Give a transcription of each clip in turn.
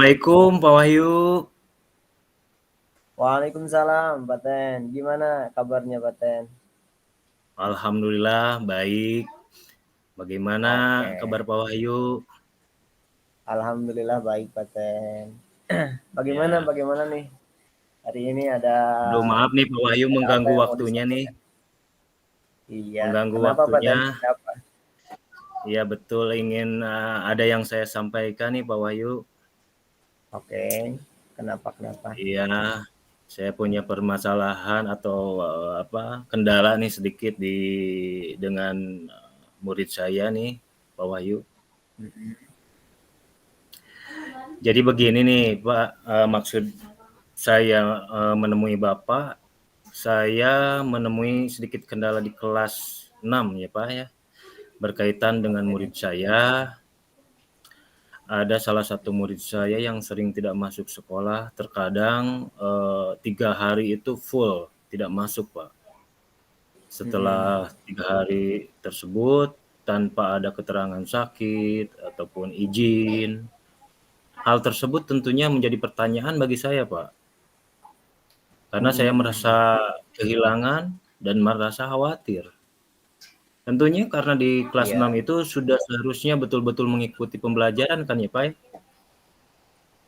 Assalamualaikum Pak Wahyu. Waalaikumsalam, Paten. Gimana kabarnya, Paten? Alhamdulillah baik. Bagaimana Oke, kabar Pak Wahyu? alhamdulillah baik, Paten. Bagaimana, Ya, bagaimana nih? Hari ini aduh maaf nih Pak Wahyu ada apa mengganggu yang mau waktunya nih. disampaikan? Iya, Mengganggu kenapa, waktunya. Paten? Kenapa? Iya betul ingin ada yang saya sampaikan nih Pak Wahyu. Oke, kenapa? Iya, saya punya permasalahan atau kendala nih sedikit dengan murid saya nih Pak Wahyu. Mm-mm. Jadi begini nih Pak, maksud saya menemui Bapak. Saya menemui sedikit kendala di kelas 6 ya Pak ya, berkaitan dengan Oke. murid saya. Ada salah satu murid saya yang sering tidak masuk sekolah, terkadang 3 hari itu full tidak masuk Pak. Mm-mm. Setelah 3 hari tersebut tanpa ada keterangan sakit ataupun izin. Hal tersebut tentunya menjadi pertanyaan bagi saya Pak, karena saya Mm-mm. merasa kehilangan dan merasa khawatir. Tentunya karena di kelas 6 Iya, itu sudah seharusnya betul-betul mengikuti pembelajaran kan ya Pak ya,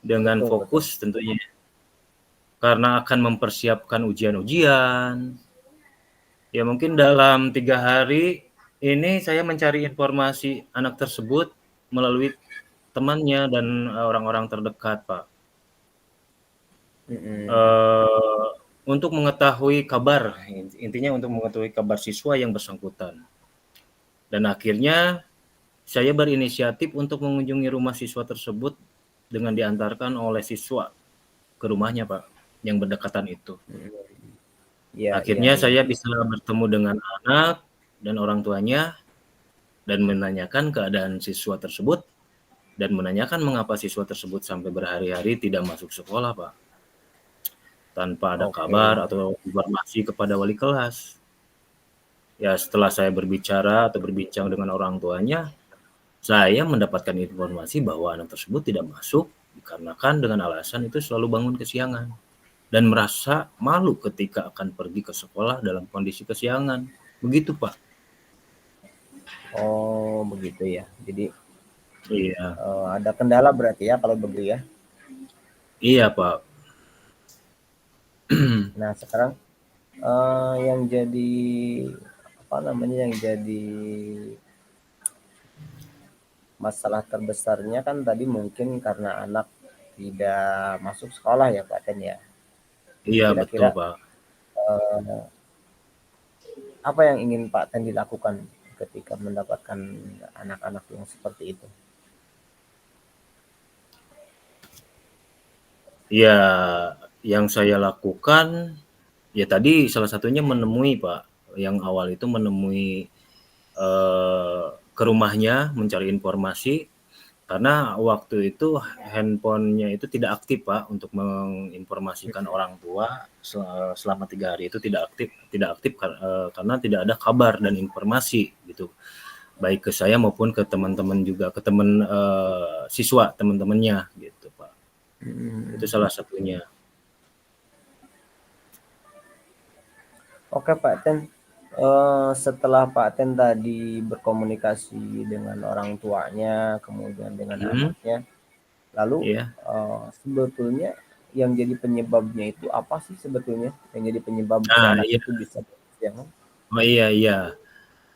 dengan betul. fokus tentunya. Karena akan mempersiapkan ujian-ujian. Ya mungkin dalam 3 hari ini saya mencari informasi anak tersebut melalui temannya dan orang-orang terdekat Pak. Mm-mm. Eee, untuk mengetahui kabar, intinya untuk mengetahui kabar siswa yang bersangkutan. Dan akhirnya saya berinisiatif untuk mengunjungi rumah siswa tersebut dengan diantarkan oleh siswa ke rumahnya, Pak, yang berdekatan itu. Mm-mm. Iya, iya, Akhirnya iya. saya bisa bertemu dengan anak dan orang tuanya dan menanyakan keadaan siswa tersebut dan menanyakan mengapa siswa tersebut sampai berhari-hari tidak masuk sekolah, Pak, tanpa ada Oke. kabar atau informasi kepada wali kelas. Ya setelah saya berbicara atau berbincang dengan orang tuanya, saya mendapatkan informasi bahwa anak tersebut tidak masuk dikarenakan dengan alasan itu selalu bangun kesiangan dan merasa malu ketika akan pergi ke sekolah dalam kondisi kesiangan. Begitu, Pak. Oh, begitu ya. Jadi Iya. ada kendala berarti ya kalau begitu ya. Iya, Pak. Nah, sekarang yang jadi apa namanya, yang jadi masalah terbesarnya kan tadi mungkin karena anak tidak masuk sekolah ya, Pak Ten ya. Jadi Iya, betul, kira-kira Pak. eh, apa yang ingin Pak Ten dilakukan ketika mendapatkan anak-anak yang seperti itu? Ya, yang saya lakukan ya tadi salah satunya menemui, Pak. Yang awal itu menemui ke rumahnya mencari informasi. Karena waktu itu handphonenya itu tidak aktif Pak untuk menginformasikan orang tua selama 3 hari itu tidak aktif karena tidak ada kabar dan informasi gitu, baik ke saya maupun ke teman-teman juga, ke teman, siswa teman-temannya gitu Pak. Itu Hmm. salah satunya. Oke Pak Ten, setelah Pak Ten tadi berkomunikasi dengan orang tuanya, kemudian dengan Mhm, anaknya, lalu iya. sebetulnya yang jadi penyebabnya itu apa sih sebetulnya? Yang jadi penyebab si Nah anak iya, itu bisa kesiangan? oh iya iya.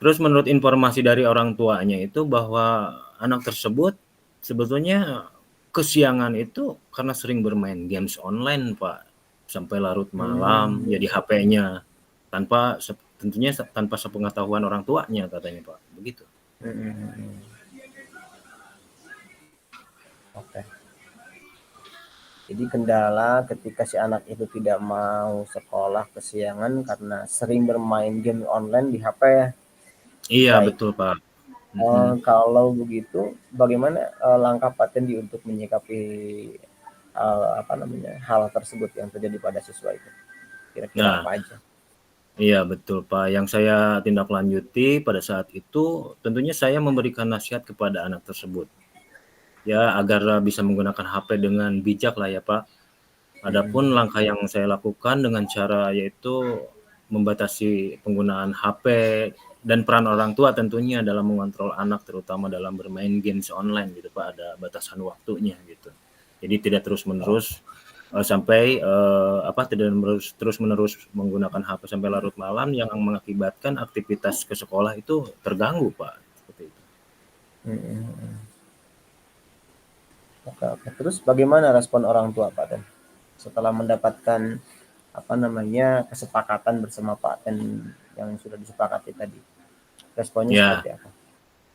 Terus menurut informasi dari orang tuanya itu bahwa anak tersebut sebetulnya kesiangan itu karena sering bermain games online, Pak, sampai larut malam, Hmm. ya di HP-nya, tentunya tanpa sepengetahuan orang tuanya katanya, Pak, begitu. Mhm. Oke. Jadi kendala ketika si anak itu tidak mau sekolah kesiangan karena sering bermain game online di HP ya. Iya Baik. betul, Pak, mhm. Kalau begitu, bagaimana langkah Pak Tendi untuk menyikapi apa namanya, hal tersebut yang terjadi pada siswa itu? Kira-kira Nah, apa aja? iya betul, Pak, yang saya tindak lanjuti pada saat itu tentunya saya memberikan nasihat kepada anak tersebut. ya agar bisa menggunakan HP dengan bijak lah ya Pak. Adapun langkah yang saya lakukan dengan cara yaitu membatasi penggunaan HP dan peran orang tua tentunya dalam mengontrol anak terutama dalam bermain games online gitu Pak, ada batasan waktunya gitu. Jadi tidak Oh, terus-menerus sampai tidak terus-menerus menggunakan HP sampai larut malam yang mengakibatkan aktivitas ke sekolah itu terganggu Pak, seperti itu. mhm. Oke, oke. Terus bagaimana respon orang tua Pak Ten? Setelah mendapatkan apa namanya kesepakatan bersama Pak Ten yang sudah disepakati tadi, responnya Ya, seperti apa?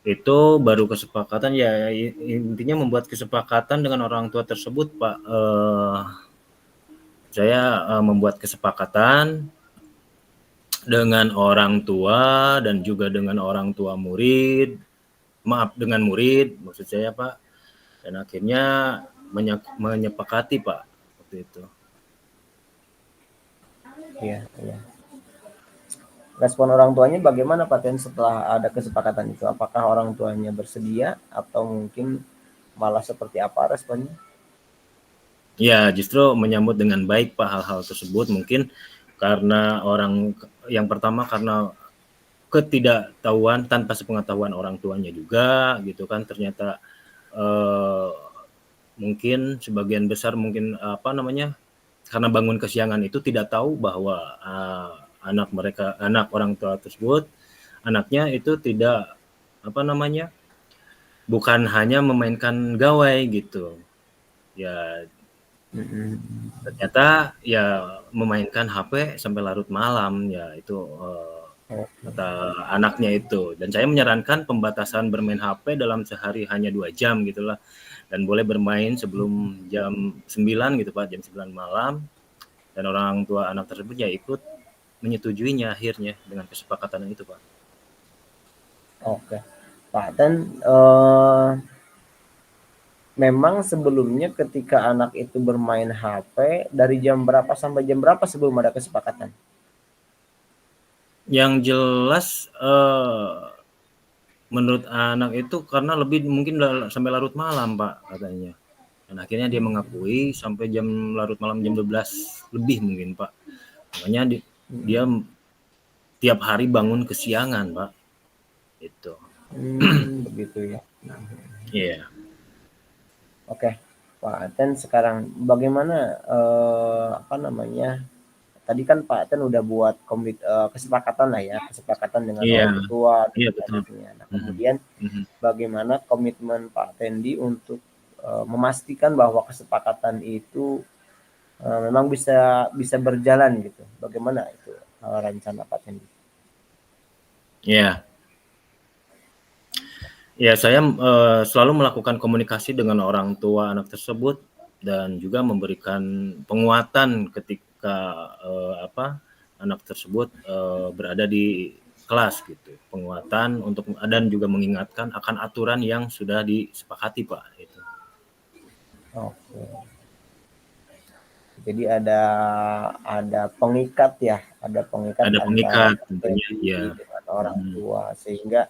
itu baru kesepakatan ya intinya membuat kesepakatan dengan orang tua tersebut Pak. Saya membuat kesepakatan dengan orang tua dan juga dengan orang tua murid, maaf dengan murid maksud saya Pak, dan akhirnya menyepakati Pak waktu itu. Iya, iya. Respon orang tuanya bagaimana Pak Ten setelah ada kesepakatan itu? Apakah orang tuanya bersedia atau mungkin malah seperti apa responnya? Ya justru menyambut dengan baik Pak hal-hal tersebut mungkin karena yang pertama karena ketidaktahuan tanpa sepengetahuan orang tuanya juga gitu kan ternyata eh, mungkin sebagian besar mungkin karena bangun kesiangan itu tidak tahu bahwa anak orang tua tersebut anaknya itu tidak bukan hanya memainkan gawai gitu ya Mhm. ternyata ya memainkan HP sampai larut malam ya itu Oke. kata anaknya itu dan saya menyarankan pembatasan bermain HP dalam sehari hanya 2 jam gitulah dan boleh bermain sebelum jam 9 gitu Pak jam 9 malam dan orang tua anak tersebut ya ikut menyetujuinya akhirnya dengan kesepakatan itu Pak. Oke. Pak Ten memang sebelumnya ketika anak itu bermain HP dari jam berapa sampai jam berapa sebelum ada kesepakatan? Yang jelas menurut anak itu karena lebih mungkin sampai larut malam Pak katanya. Dan akhirnya dia mengakui sampai jam larut malam jam 12 lebih mungkin Pak. Makanya dia Mhm. tiap hari bangun kesiangan Pak. Itu. Begitu ya. Iya. Yeah. Oke, Pak Aten sekarang bagaimana apa namanya? Tadi kan Pak Aten udah buat kesepakatan lah ya, kesepakatan dengan Iya. orang tua dan Iya juga betul. anaknya. Nah, Mhm. kemudian Mhm. bagaimana komitmen Pak Tendi untuk memastikan bahwa kesepakatan itu memang bisa bisa berjalan gitu. Bagaimana itu rencana Pak Tendi? Iya. Ya, saya selalu melakukan komunikasi dengan orang tua anak tersebut dan juga memberikan penguatan ketika anak tersebut berada di kelas gitu. Penguatan untuk dan juga mengingatkan akan aturan yang sudah disepakati, Pak, itu. Oke. Jadi ada pengikat ya, ada pengikat Ada antara pengikat Pak tentunya, Tendi ya. dengan orang Mhm. tua sehingga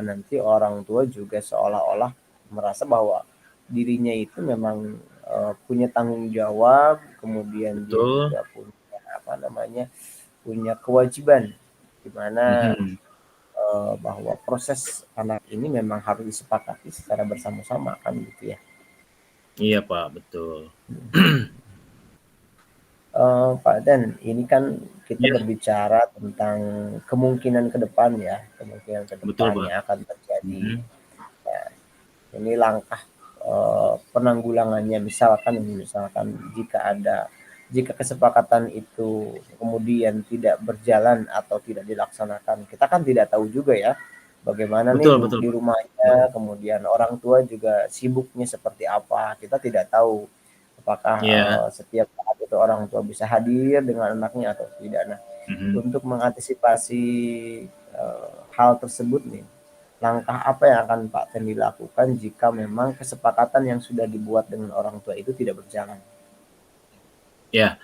nanti orang tua juga seolah-olah merasa bahwa dirinya itu memang punya tanggung jawab, kemudian dia Betul. juga punya apa namanya, punya kewajiban di mana Mhm. bahwa proses anak ini memang harus disepakati secara bersama-sama kan gitu ya. Iya, Pak, betul. Pak Den, ini kan kita Iya, berbicara tentang kemungkinan ke depan ya, kemungkinan ke betul, depan Pak. yang akan terjadi. Mhm. Nah, ini langkah penanggulangannya misalkan jika kesepakatan itu kemudian tidak berjalan atau tidak dilaksanakan, kita kan tidak tahu juga ya bagaimana nih Betul betul, di Pak. rumahnya, Mhm. kemudian orang tua juga sibuknya seperti apa, kita tidak tahu apakah Iya. setiap saat itu orang tua bisa hadir dengan anaknya atau tidak. Nah, Mhm. untuk mengantisipasi hal tersebut nih, langkah apa yang akan Pak Tendi lakukan jika memang kesepakatan yang sudah dibuat dengan orang tua itu tidak berjalan? Ya,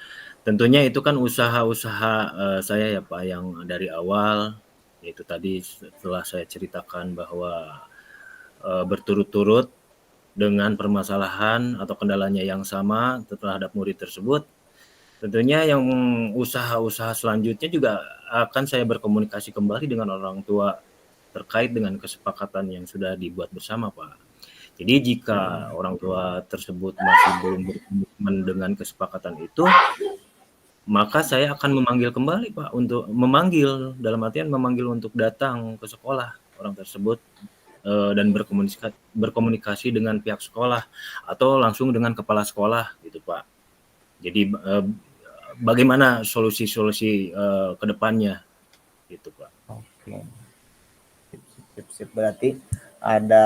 tentunya itu kan usaha-usaha, saya ya, Pak, yang dari awal, yaitu tadi setelah saya ceritakan bahwa, berturut-turut dengan permasalahan atau kendalanya yang sama terhadap murid tersebut, tentunya yang usaha-usaha selanjutnya juga akan saya berkomunikasi kembali dengan orang tua terkait dengan kesepakatan yang sudah dibuat bersama, Pak. Jadi jika orang tua tersebut masih belum berkomitmen dengan kesepakatan itu, maka saya akan memanggil kembali, Pak, untuk memanggil, dalam artian memanggil untuk datang ke sekolah orang tersebut, dan berkomunikasi dengan pihak sekolah atau langsung dengan kepala sekolah gitu, Pak. Jadi, bagaimana solusi-solusi, ke depannya gitu, Pak. Oke. Sip. Berarti ada,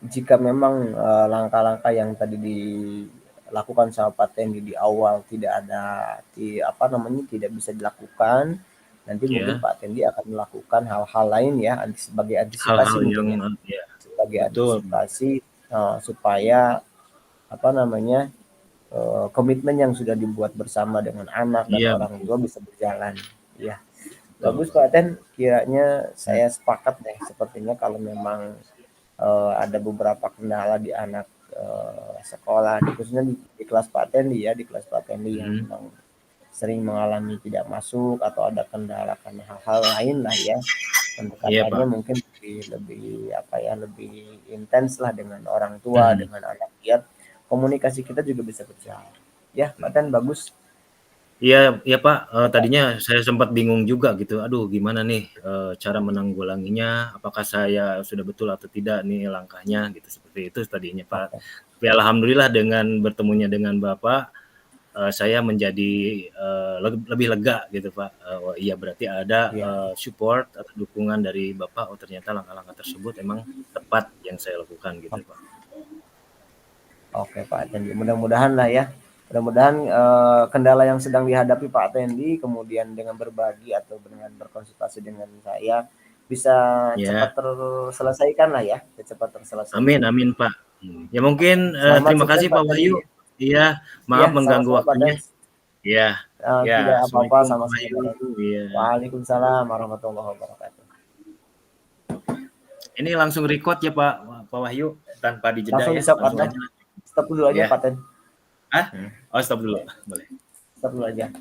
jika memang langkah-langkah yang tadi dilakukan sama Pak Tendi di awal tidak ada tidak bisa dilakukan, nanti mungkin Ya, Pak Tendi akan melakukan hal-hal lain ya sebagai hal-hal antisipasi yang, mungkin ya, ya, sebagai betul, antisipasi supaya komitmen yang sudah dibuat bersama dengan anak dan iya orang betul, tua bisa berjalan. Ya, betul, bagus Pak. Pak Ten. Kiranya Hmm, saya sepakat deh sepertinya kalau memang ada beberapa kendala di anak sekolah, khususnya di kelas Pak Tendi ya, di kelas Pak Tendi yang mhm, memang sering mengalami tidak masuk atau ada kendala karena hal-hal lain lah ya. iya, Pendekatannya Pak, mungkin lebih intens lah dengan orang tua, mhm. dengan anak biar komunikasi kita juga bisa berjalan. Ya, Pak Ten bagus. Iya iya, Pak, Ya, Pak. tadinya saya sempat bingung juga gitu, aduh gimana nih, cara menanggulanginya, apakah saya sudah betul atau tidak nih langkahnya gitu, seperti itu tadinya, Pak. Oke. Tapi alhamdulillah dengan bertemunya dengan Bapak, saya menjadi, lebih lega gitu, Pak, oh iya berarti ada, Iya. support atau dukungan dari Bapak, oh ternyata langkah-langkah tersebut emang tepat yang saya lakukan gitu, Pak. Oke Pak Tendi, mudah-mudahan lah ya. Mudah-mudahan kendala yang sedang dihadapi Pak Tendi kemudian dengan berbagi atau dengan berkonsultasi dengan saya bisa cepat Ya, terselesaikan lah ya, cepat amin terselesaikan. amin, Pak. Ya mungkin, Selamat terima sukses kasih Pak Pak Tendi. Wahyu. Iya, maaf Ya, mengganggu sama-sama Pak waktunya. Ten. Iya iya, Tidak apa-apa, assalamualaikum Pak sama-sama Wahyu. Pak Ten. Iya. Waalaikumsalam warahmatullahi wabarakatuh. Ini langsung record ya Pak Wahyu, tanpa dijeda Langsung ya, di-stop langsung aja. aja. Stop dulu aja Ya. Pak Ten. Ah? Oh stop dulu, boleh. Stop dulu aja.